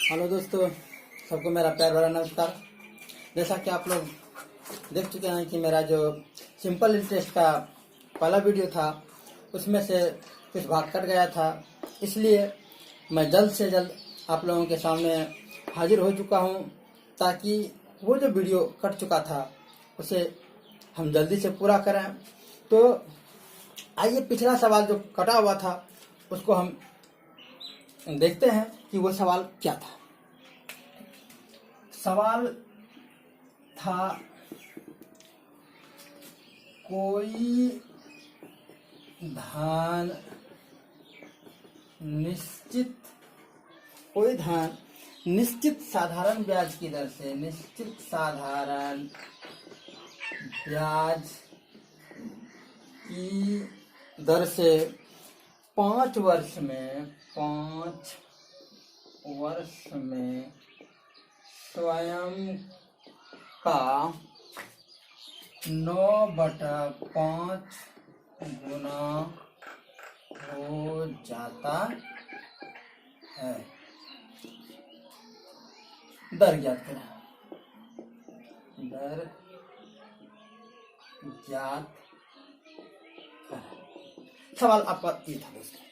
Hello दोस्तों, सबको मेरा प्यार भरा नमस्कार। जैसा कि आप लोग देख चुके हैं कि मेरा जो सिंपल इंटरेस्ट का पहला वीडियो था उसमें से कुछ भाग कट गया था, इसलिए मैं जल्द से जल्द आप लोगों के सामने हाजिर हो चुका हूं, ताकि वो जो वीडियो कट चुका था उसे हम जल्दी से पूरा करें। तो आइए पिछला सवाल जो कटा हुआ था उसको हम देखते हैं कि वो सवाल क्या था। सवाल था कोई धन निश्चित साधारण ब्याज की दर से निश्चित साधारण ब्याज की दर से 5 वर्ष में स्वयं का 9/5 गुना हो जाता है। दर ज्ञात करें। दर ज्ञात करें। सवाल आपका ये था दोस्तों।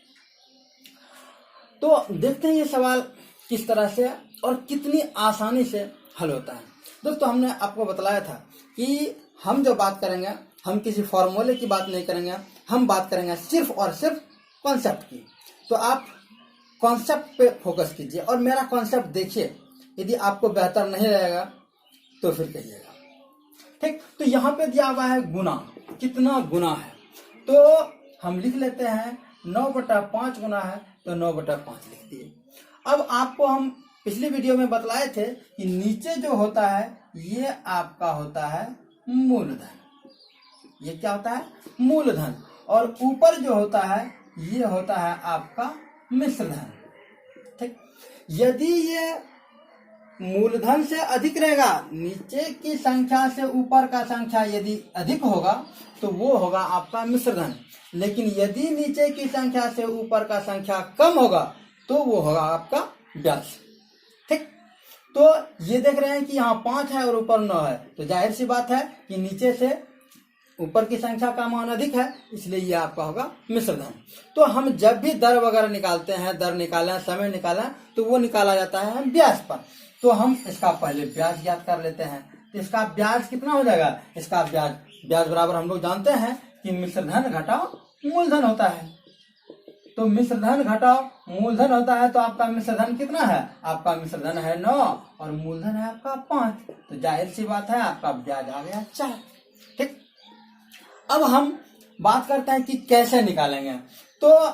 तो देखते हैं ये सवाल किस तरह से और कितनी आसानी से हल होता है। दोस्तों, हमने आपको बतलाया था कि हम जो बात करेंगे, हम किसी फॉर्मूले की बात नहीं करेंगे, हम बात करेंगे सिर्फ और सिर्फ कॉन्सेप्ट की। तो आप कॉन्सेप्ट पे फोकस कीजिए और मेरा कॉन्सेप्ट देखिए। यदि आपको बेहतर नहीं रहेगा तो फिर कहिएगा, ठीक। तो यहाँ पे दिया हुआ है गुना, कितना गुना है, तो हम लिख लेते हैं 9/5 गुना है तो 9/5 लिख दिए। अब आपको हम पिछली वीडियो में बतलाए थे कि नीचे जो होता है ये आपका होता है मूलधन। ये क्या होता है? मूलधन। और ऊपर जो होता है ये होता है आपका मिश्रधन, ठीक। यदि ये मूलधन से अधिक रहेगा, नीचे की संख्या से ऊपर का संख्या यदि अधिक होगा तो वो होगा आपका मिश्रधन। लेकिन यदि नीचे की संख्या से ऊपर का संख्या कम होगा तो वो होगा आपका ब्याज, ठीक। तो ये देख रहे हैं कि यहाँ 5 है और ऊपर 9 है, तो जाहिर सी बात है कि नीचे से ऊपर की संख्या का मान अधिक है, इसलिए ये आपका होगा मिश्रधन। तो हम जब भी दर वगैरह निकालते हैं, दर निकालें, समय निकालें, तो वो निकाला जाता है ब्याज पर। तो हम इसका पहले ब्याज ज्ञात कर लेते हैं। तो इसका ब्याज कितना हो जाएगा? इसका ब्याज बराबर हम लोग जानते हैं कि मिश्रधन घटाओ मूलधन होता है। तो मिश्रधन घटाओ मूलधन होता है, तो आपका मिश्रधन कितना है? आपका मिश्रधन है 9 और मूलधन है आपका 5, तो जाहिर सी बात है आपका ब्याज आ गया 4, ठीक। अब हम बात करते हैं कि कैसे निकालेंगे। तो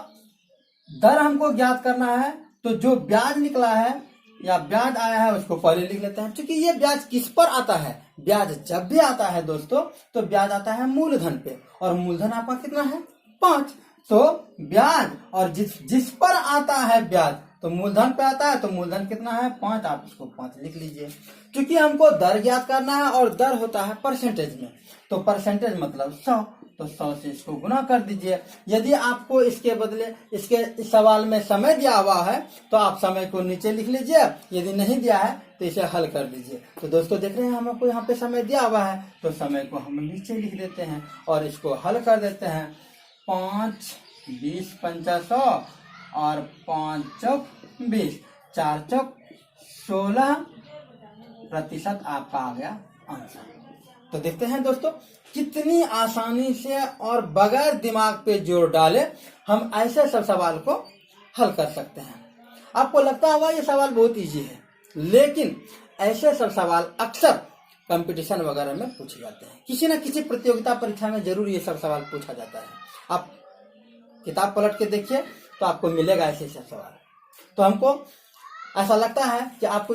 दर हमको ज्ञात करना है, तो जो ब्याज निकला है या ब्याज आया है उसको पहले लिख लेते हैं। क्योंकि ये ब्याज किस पर आता है? ब्याज जब भी आता है दोस्तों तो ब्याज आता है मूलधन पे, और मूलधन आपका कितना है? 5। तो ब्याज और जिस पर आता है ब्याज, तो मूलधन पे आता है, तो मूलधन कितना है? 5। आप इसको 5 लिख लीजिए। क्योंकि हमको दर ज्ञात करना है और दर होता है परसेंटेज में, तो परसेंटेज मतलब 100, तो 100 से इसको गुना कर दीजिए। यदि आपको इसके बदले इस सवाल में समय दिया हुआ है तो आप समय को नीचे लिख लीजिए, यदि नहीं दिया है तो इसे हल कर दीजिए। तो दोस्तों देख रहे हैं हमको यहाँ पे समय दिया हुआ है, तो समय को हम नीचे लिख देते हैं और इसको हल कर देते हैं। 5 20 पंचा 100 और 5 चौक 20, 4 चौक 16% आपका आ गया आंसर। तो देखते हैं दोस्तों कितनी आसानी से और बगैर दिमाग पे जोर डाले हम ऐसे सब सवाल को हल कर सकते हैं। आपको लगता होगा ये सवाल बहुत इजी है, लेकिन ऐसे सब सवाल अक्सर कंपटीशन वगैरह में पूछे जाते हैं। किसी न किसी प्रतियोगिता परीक्षा में जरूर ये सब सवाल पूछा जाता है। आप किताब पलट के देखिए तो आपको मिलेगा ऐसे सब सवाल। तो हमको ऐसा लगता है कि आपको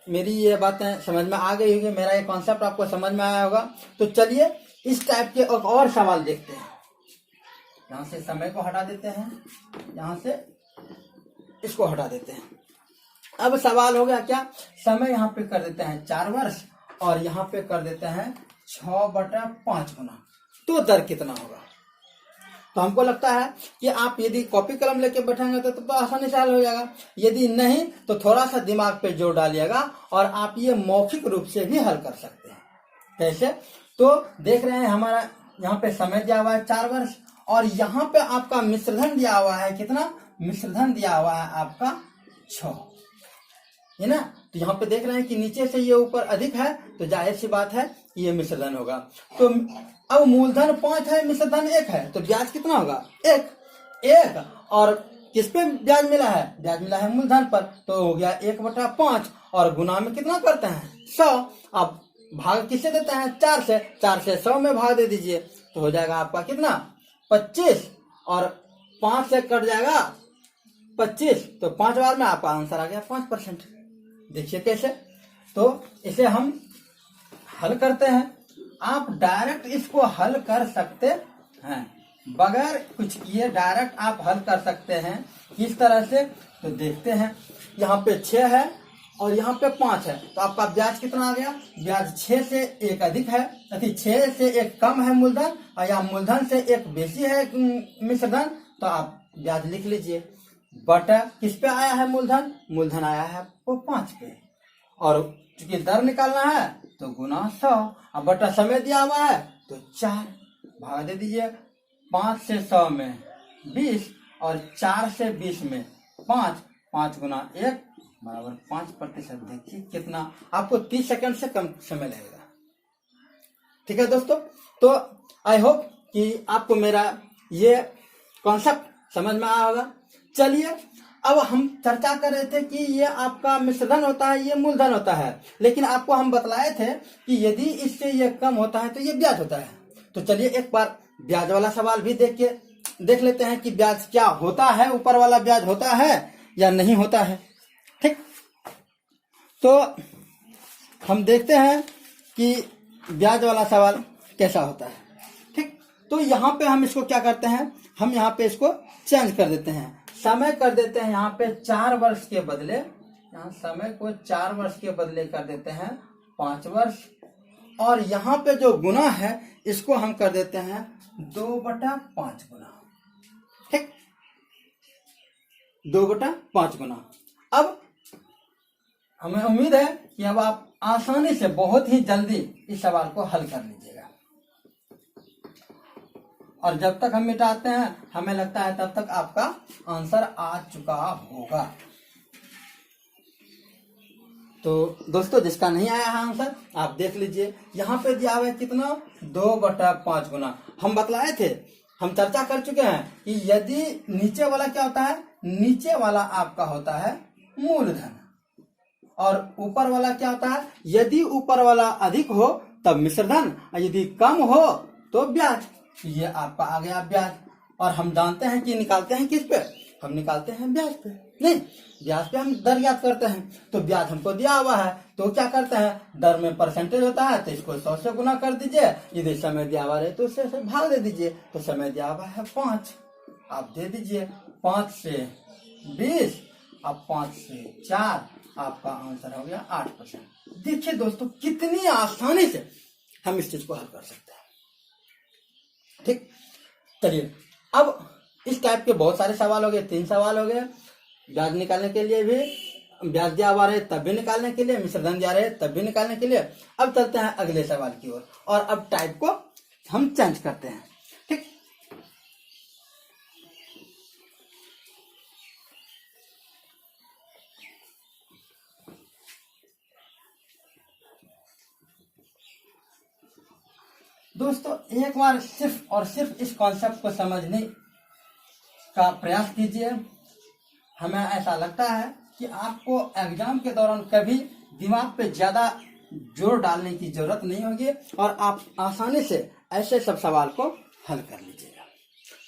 मेरी ये बातें समझ में आ गई होगी, मेरा ये कॉन्सेप्ट आपको समझ में आया होगा। तो चलिए इस टाइप के और सवाल देखते हैं। यहाँ से समय को हटा देते हैं, यहाँ से इसको हटा देते हैं। अब सवाल हो गया क्या? समय यहाँ पे कर देते हैं 4 वर्ष और यहाँ पे कर देते हैं 6/5 गुना। तो दर कितना होगा? तो हमको लगता है कि आप यदि कॉपी कलम लेके बैठेंगे तो आसानी से हल हो जाएगा। यदि नहीं तो थोड़ा सा दिमाग पे जोर डालिएगा और आप ये मौखिक रूप से भी हल कर सकते हैं। कैसे? तो देख रहे हैं हमारा यहाँ पे समय दिया हुआ है 4 वर्ष और यहाँ पे आपका मिश्रधन दिया हुआ है कितना? मिश्रधन दिया हुआ है आपका 6, है ना। तो यहाँ पे देख रहे हैं कि नीचे से ये ऊपर अधिक है तो जाहिर सी बात है ये मिश्रधन होगा। तो अब मूलधन 5 है, मिश्रधन 1 है, तो ब्याज कितना होगा? 1 और किस पे ब्याज मिला है? ब्याज मिला है मूलधन पर, तो हो गया 1/5 और गुना में कितना करते हैं? 100। अब भाग किससे देते हैं? 4 से। 4 से 100 में भाग दे दीजिए तो हो जाएगा आपका कितना? 25 और 5 से कट जाएगा 25, तो 5 बार में आपका आंसर आ गया 5%। देखिए कैसे। तो इसे हम हल करते हैं। आप डायरेक्ट इसको हल कर सकते हैं, बगैर कुछ किए डायरेक्ट आप हल कर सकते हैं। किस तरह से? तो देखते हैं। यहाँ पे 6 है और यहाँ पे 5 है, तो आपका ब्याज कितना आ गया? ब्याज 6 से 1 अधिक है, 6 से 1 कम है मूलधन और यहाँ मूलधन से 1 बेसी है मिश्रधन, तो आप ब्याज लिख लीजिए। बटा किस पे आया है मूलधन? मूलधन आया है वो 5 पे, और चूंकि दर निकालना है तो गुना 100, अब बटा समय दिया हुआ है तो 4 भाग दे दीजिए। 5 से 100 में 20 और 4 से 20 में 5, 5 गुना 1 बराबर 5%। देखिए कितना, आपको 30 सेकंड से कम समय लगेगा। ठीक है दोस्तों, तो आई होप कि आपको मेरा ये कॉन्सेप्ट समझ में आया होगा। चलिए अब हम चर्चा कर रहे थे कि ये आपका मिश्रधन होता है, ये मूलधन होता है, लेकिन आपको हम बतलाए थे कि यदि इससे ये कम होता है तो ये ब्याज होता है। तो चलिए एक बार ब्याज वाला सवाल भी देख लेते हैं कि ब्याज क्या होता है, ऊपर वाला ब्याज होता है या नहीं होता है। ठीक, तो हम देखते हैं कि ब्याज वाला सवाल कैसा होता है। ठीक, तो यहाँ पे हम इसको क्या करते हैं, हम यहाँ पे इसको चेंज कर देते हैं, समय कर देते हैं यहाँ पे 4 वर्ष के बदले, यहाँ समय को 4 वर्ष के बदले कर देते हैं 5 वर्ष, और यहाँ पे जो गुना है इसको हम कर देते हैं 2/5 गुना। ठीक, 2/5 गुना। अब हमें उम्मीद है कि अब आप आसानी से बहुत ही जल्दी इस सवाल को हल कर लीजिएगा, और जब तक हम मिटाते हैं हमें लगता है तब तक आपका आंसर आ चुका होगा। तो दोस्तों जिसका नहीं आया है आंसर आप देख लीजिए, यहाँ पे दिया हुआ है कितना? 2/5 गुना। हम बतलाए थे, हम चर्चा कर चुके हैं कि यदि नीचे वाला क्या होता है, नीचे वाला आपका होता है मूलधन, और ऊपर वाला क्या होता है, यदि ऊपर वाला अधिक हो तब मिश्रधन और यदि कम हो तो ब्याज। ये आपका आ गया ब्याज, और हम जानते हैं कि निकालते हैं किस पे, हम निकालते हैं ब्याज पे, नहीं ब्याज पे हम दर याद करते हैं। तो ब्याज हमको दिया हुआ है तो क्या करते हैं, दर में परसेंटेज होता है तो इसको 100 से गुना कर दीजिए, यदि समय दिया हुआ है तो उससे भाग दे दीजिए। तो समय दिया हुआ है 5, आप दे दीजिए 5 से 20, अब 5 से 4, आपका आंसर हो गया 8%। देखिए दोस्तों कितनी आसानी से हम इस चीज को हल कर सकते हैं। ठीक, चलिए अब इस टाइप के बहुत सारे सवाल हो गए, 3 सवाल हो गए। ब्याज निकालने के लिए भी, ब्याज दिया हुआ रहे तब भी निकालने के लिए, मिश्रधन दिया रहे तब भी निकालने के लिए। अब चलते हैं अगले सवाल की ओर, और अब टाइप को हम चेंज करते हैं। ठीक, दोस्तों एक बार सिर्फ और सिर्फ इस कॉन्सेप्ट को समझने का प्रयास कीजिए। हमें ऐसा लगता है कि आपको एग्जाम के दौरान कभी दिमाग पे ज्यादा जोर डालने की जरूरत नहीं होगी और आप आसानी से ऐसे सब सवाल को हल कर लीजिएगा।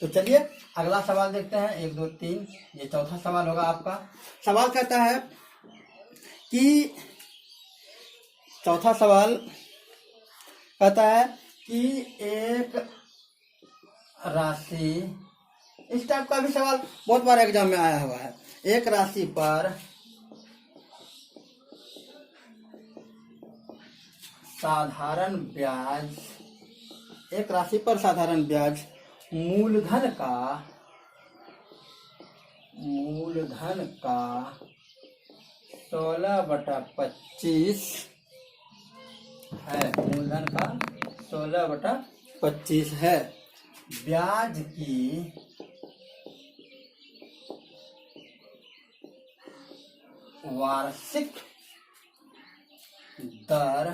तो चलिए अगला सवाल देखते हैं, 1 2 3, ये चौथा सवाल होगा आपका। सवाल कहता है कि, चौथा सवाल कहता है कि एक राशि, इस टाइप का भी सवाल बहुत बार एग्जाम में आया हुआ है। एक राशि पर साधारण ब्याज, एक राशि पर साधारण ब्याज मूलधन का 16/25 है। मूलधन का 16/25 है। ब्याज की वार्षिक दर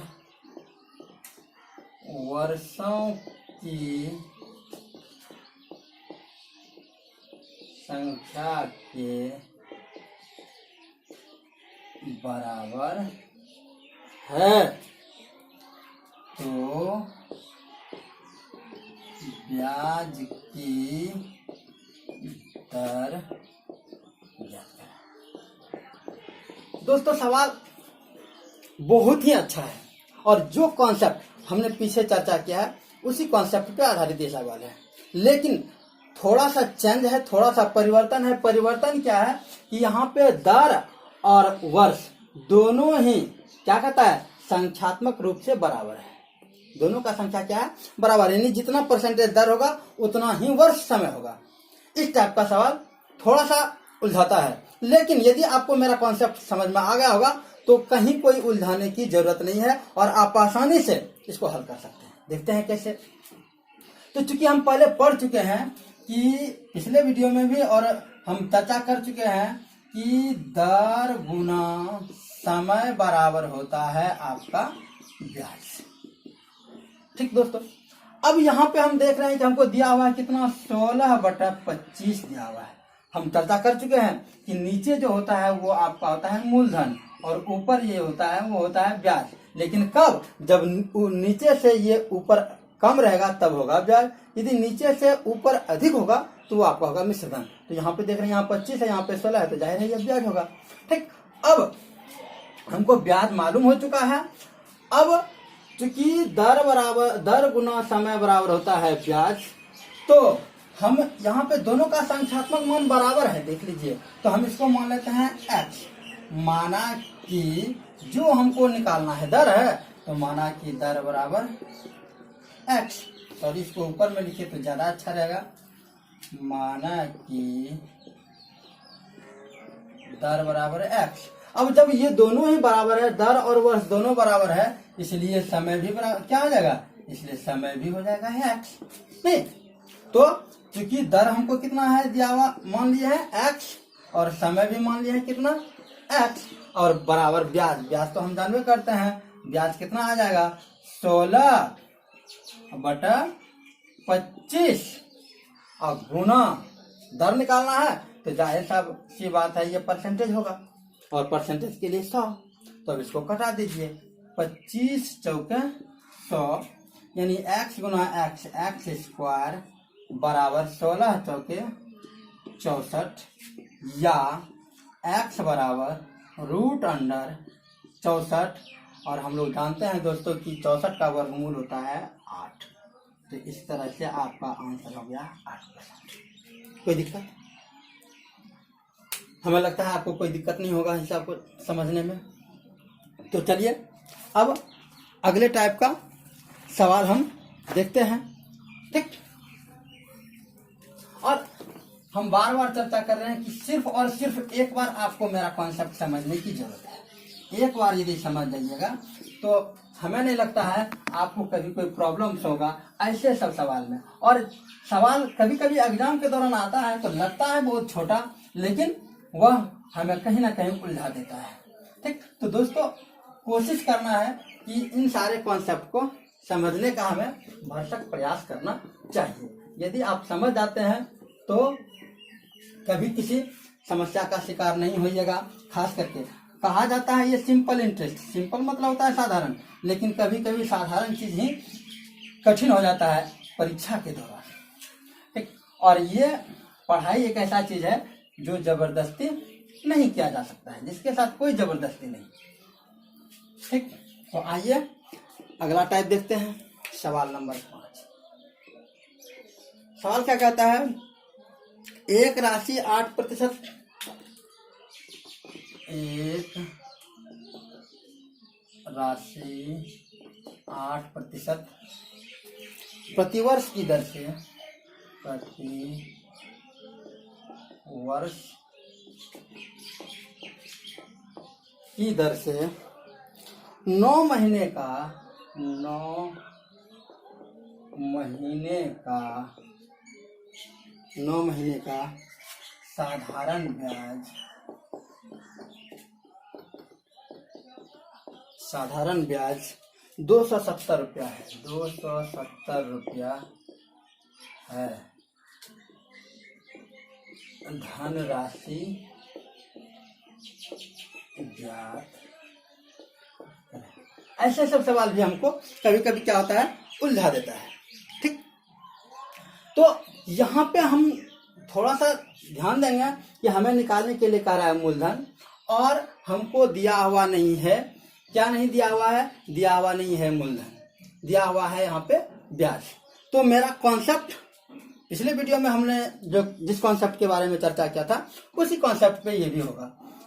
वर्षों की संख्या के बराबर है। तो ब्याज की दर ज्ञात करें। दोस्तों सवाल बहुत ही अच्छा है और जो कॉन्सेप्ट हमने पीछे चर्चा किया है उसी कॉन्सेप्ट पे आधारित ये सवाल है, लेकिन थोड़ा सा चेंज है, थोड़ा सा परिवर्तन है। परिवर्तन क्या है कि यहाँ पे दर और वर्ष दोनों ही क्या कहता है, संख्यात्मक रूप से बराबर है। दोनों का संख्या क्या है, बराबर, यानी जितना परसेंटेज दर होगा उतना ही वर्ष समय होगा। इस टाइप का सवाल थोड़ा सा उलझाता है, लेकिन यदि आपको मेरा कॉन्सेप्ट समझ में आ गया होगा तो कहीं कोई उलझाने की जरूरत नहीं है और आप आसानी से इसको हल कर सकते हैं। देखते हैं कैसे। तो चूंकि हम पहले पढ़ चुके हैं कि पिछले वीडियो में भी और हम चर्चा कर चुके हैं कि दर गुना समय बराबर होता है आपका ब्याज। ठीक दोस्तों, अब यहाँ पे हम देख रहे हैं कि हमको दिया हुआ है कितना, 16/25 दिया हुआ है। हम चर्चा कर चुके हैं कि नीचे जो होता है वो आपका होता है मूलधन और ऊपर ये होता है वो होता है ब्याज। लेकिन कब, जब नीचे से ये ऊपर कम रहेगा तब होगा ब्याज, यदि नीचे से ऊपर अधिक होगा तो वो आपका होगा मिश्रधन। तो यहाँ पे देख रहे हैं, यहाँ 25 है, यहाँ पे 16 है, तो जाहिर है ये ब्याज होगा। ठीक, अब हमको ब्याज मालूम हो चुका है। अब चूंकि दर गुना समय बराबर होता है ब्याज, तो हम यहाँ पे दोनों का संख्यात्मक मान बराबर है, देख लीजिए। तो हम इसको मान लेते हैं x। माना कि जो हमको निकालना है दर है, तो माना कि दर बराबर x। सॉरी, इसको ऊपर में लिखिए तो ज्यादा अच्छा रहेगा। माना कि दर बराबर x। अब जब ये दोनों ही बराबर है, दर और वर्ष दोनों बराबर है, इसलिए समय भी बराबर क्या हो जाएगा, इसलिए समय भी हो जाएगा है x। ठीक, तो चूंकि दर हमको कितना है दिया हुआ, मान लिया है x, और समय भी मान लिया है कितना x, और बराबर ब्याज तो हम जानवे करते हैं, ब्याज कितना आ जाएगा 16/25 और गुना दर निकालना है तो जाहिर सी बात है ये परसेंटेज होगा, और परसेंटेज के लिए 100। तो अब इसको कटा दीजिए, 25 चौके 100, यानी x गुना x, x स्क्वायर बराबर 16 चौके 64, या x बराबर √64, और हम लोग जानते हैं दोस्तों कि 64 का वर्गमूल होता है 8। तो इस तरह से आपका आंसर हो गया 8%। कोई दिक्कत? हमें लगता है आपको कोई दिक्कत नहीं होगा हिसाब को समझने में। तो चलिए अब अगले टाइप का सवाल हम देखते हैं। ठीक, और हम बार बार चर्चा कर रहे हैं कि सिर्फ और सिर्फ एक बार आपको मेरा कॉन्सेप्ट समझने की जरूरत है। एक बार यदि समझ जाइएगा तो हमें नहीं लगता है आपको कभी कोई प्रॉब्लम्स होगा ऐसे सब सवाल में। और सवाल कभी कभी एग्जाम के दौरान आता है तो लगता है बहुत छोटा, लेकिन वह हमें कहीं ना कहीं उलझा देता है। ठीक, तो दोस्तों कोशिश करना है कि इन सारे कॉन्सेप्ट को समझने का हमें भरसक प्रयास करना चाहिए। यदि आप समझ जाते हैं तो कभी किसी समस्या का शिकार नहीं होइएगा। खास करके कहा जाता है ये सिंपल इंटरेस्ट, सिंपल मतलब होता है साधारण, लेकिन कभी कभी साधारण चीज ही कठिन हो जाता है परीक्षा के दौरान। ठीक, और ये पढ़ाई एक ऐसा चीज है जो जबरदस्ती नहीं किया जा सकता है, जिसके साथ कोई जबरदस्ती नहीं। ठीक, तो आइए अगला टाइप देखते हैं, सवाल नंबर 5। सवाल क्या कहता है, एक राशि 8%, एक राशि 8% प्रतिवर्ष की दर से प्रति वर्ष की दर से 9 महीने का साधारण ब्याज 270 रुपया है। 270 रुपया है। धनराशि ज्ञात। ऐसे सब सवाल भी हमको कभी कभी क्या होता है, उलझा देता है। ठीक, तो यहाँ पे हम थोड़ा सा ध्यान देंगे कि हमें निकालने के लिए कह रहा है मूलधन, और हमको दिया हुआ नहीं है। क्या नहीं दिया हुआ है? दिया हुआ नहीं है मूलधन, दिया हुआ है यहाँ पे ब्याज। तो मेरा कॉन्सेप्ट पिछले वीडियो में हमने जिस कॉन्सेप्ट के बारे में चर्चा किया था, उसी कॉन्सेप्ट पे ये भी होगा।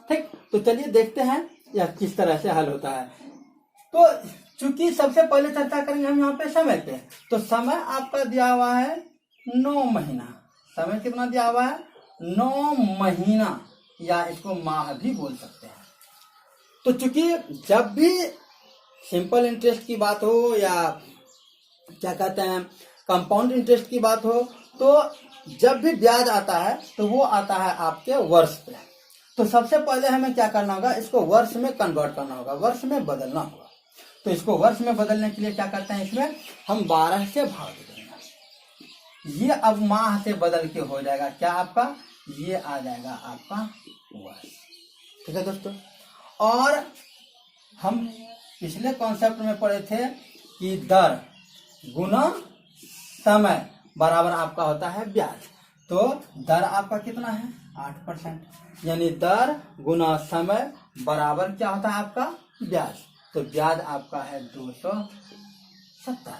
ठीक, तो चलिए देखते हैं यह किस तरह से हल होता है। तो चूंकि सबसे पहले चर्चा करेंगे हम यहाँ पे समय पे, तो समय आपका दिया हुआ है 9 महीना। समय कितना दिया हुआ है? 9 महीना, या इसको माह भी बोल सकते हैं। तो चूंकि जब भी सिंपल इंटरेस्ट की बात हो या क्या कहते हैं कंपाउंड इंटरेस्ट की बात हो, तो जब भी ब्याज आता है तो वो आता है आपके वर्ष पे। तो सबसे पहले हमें क्या करना होगा, इसको वर्ष में कन्वर्ट करना होगा, वर्ष में बदलना होगा। तो इसको वर्ष में बदलने के लिए क्या करते हैं, इसमें हम 12 से भाग देंगे। ये अब माह से बदल के हो जाएगा क्या आपका, ये आ जाएगा आपका वर्ष। ठीक है दोस्तों, और हम पिछले कॉन्सेप्ट में पढ़े थे कि दर गुना समय बराबर आपका होता है ब्याज। तो दर आपका कितना है? 8%, यानी दर गुना समय बराबर क्या होता है आपका ब्याज। तो ब्याज आपका है 270।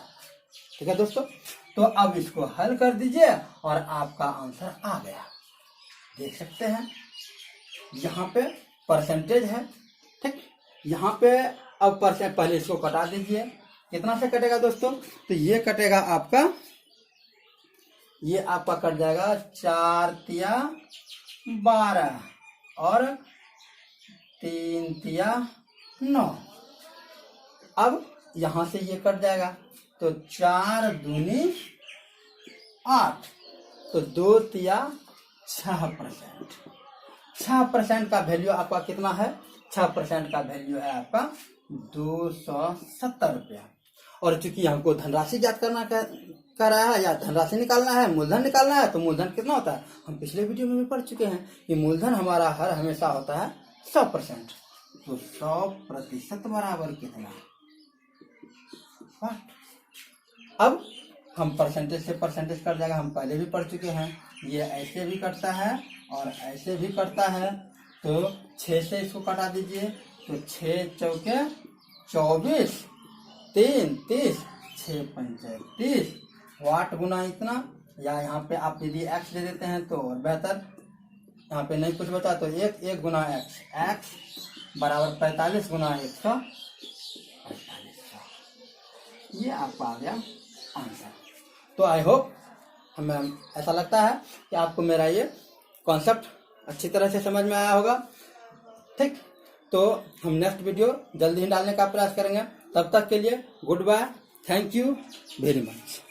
ठीक है दोस्तों, तो अब इसको हल कर दीजिए और आपका आंसर आ गया। देख सकते हैं यहाँ पे परसेंटेज है। ठीक, यहाँ पे अब परसेंट, पहले इसको कटा दीजिए। कितना से कटेगा दोस्तों? तो ये कटेगा आपका, ये आपका कट जाएगा 4 तिया 12 और 3 तिया 9। अब यहां से ये कट जाएगा, तो 4 दूनी 8, तो 2 तिया 6%। 6% का वैल्यू आपका कितना है? 6% का वैल्यू है आपका 270 रुपया। और चूंकि हमको धनराशि ज्ञात करना कर रहा है या धनराशि निकालना है, मूलधन निकालना है, तो मूलधन कितना होता है हम पिछले वीडियो में भी पढ़ चुके हैं कि मूलधन हमारा हर हमेशा होता है 100%। तो 100% बराबर कितना? अब हम परसेंटेज से परसेंटेज कट जाएगा, हम पहले भी पढ़ चुके हैं। ये ऐसे भी कटता है और ऐसे भी कटता है। तो 6 से इसको कटा दीजिए, तो 6 चौके 24, 3 30, 6 पंचे 30 वाट गुना इतना, या यहाँ पे आप यदि एक्स दे देते हैं तो और बेहतर। यहाँ पे नहीं कुछ बचा तो 1 गुना एक्स, एक्स बराबर 45 गुना 145। ये आपका आ गया आंसर। तो आई होप हमें ऐसा लगता है कि आपको मेरा ये कॉन्सेप्ट अच्छी तरह से समझ में आया होगा। ठीक, तो हम नेक्स्ट वीडियो जल्दी ही डालने का प्रयास करेंगे। तब तक के लिए goodbye, thank you very much.